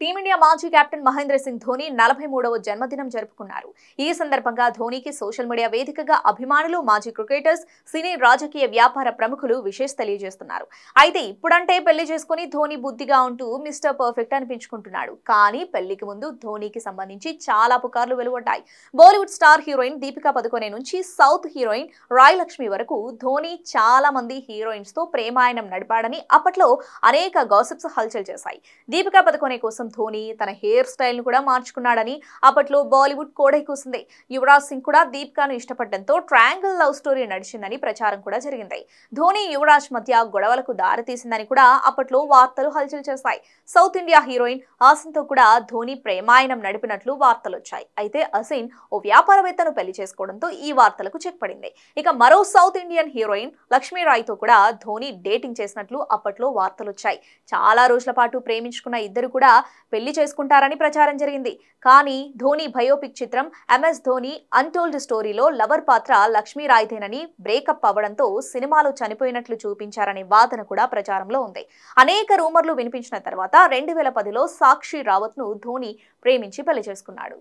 Team India మాజీ captain Mahindra Singh Dhoni 43వ జన్మదినం జరుపుకున్నారు. ఈ సందర్భంగా ధోనికి సోషల్ మీడియా వేదికగా అభిమానులు, మాజీ క్రికెటర్స్, సినీ, రాజకీయ, వ్యాపార ప్రముఖులు విషెస్ తెలియజేస్తున్నారు. అయితే ఇప్పుడంటే పెళ్లి చేసుకుని ధోని బుద్ధిగా ఉంటూ మిస్టర్ పర్ఫెక్ట్ అనిపించుకుంటున్నాడు. కానీ పెళ్లికి ముందు ధోనికి సంబంధించి చాలా పుకార్లు వెలువడ్డాయి. బాలీవుడ్ స్టార్ హీరోయిన్ దీపికా పదుకొనే నుంచి సౌత్ హీరోయిన్ రాయ్ లక్ష్మి వరకు ధోని చాలా మంది హీరోయిన్స్ తో ప్రేమాయణం నడిపాడని అప్పట్లో అనేక గాసిప్స్ హల్చల్ చేశాయి. దీపికా పదుకొనే కోసం ధోని తన హెయిర్ స్టైల్ ను కూడా మార్చుకున్నాడని అప్పట్లో బాలీవుడ్ కోడై కూసింది. యువరాజ్ సింగ్ కూడా దీపికాను ఇష్టపడడంతో ట్రయాంగిల్ లవ్ స్టోరీ నడిచిందని ప్రచారం కూడా జరిగింది. ధోని, యువరాజ్ మధ్య గొడవలకు దారితీసిందని కూడా అప్పట్లో వార్తలు హల్చల్ చేశాయి. సౌత్ ఇండియా హీరోయిన్ అసిన్తో కూడా ధోని ప్రేమాయణం నడిపినట్లు వార్తలొచ్చాయి. అయితే అసిన్ ఓ వ్యాపారవేత్తను పెళ్లి చేసుకోవడంతో ఈ వార్తలకు చెక్ పడింది. ఇక మరో సౌత్ ఇండియన్ హీరోయిన్ లక్ష్మీ రాయ్తో కూడా ధోని డేటింగ్ చేసినట్లు అప్పట్లో వార్తలొచ్చాయి. చాలా రోజుల పాటు ప్రేమించుకున్న ఇద్దరు కూడా పెళ్లి చేసుకుంటారని ప్రచారం జరిగింది. కానీ ధోని బయోపిక్ చిత్రం ఎంఎస్ ధోని అన్టోల్డ్ స్టోరీలో లవర్ పాత్ర లక్ష్మీ రాయ్దేనని బ్రేకప్ అవ్వడంతో సినిమాలో చనిపోయినట్లు చూపించారనే వాదన కూడా ప్రచారంలో ఉంది. అనేక రూమర్లు వినిపించిన తర్వాత 2010లో సాక్షి రావత్ ను ధోని ప్రేమించి పెళ్లి చేసుకున్నాడు.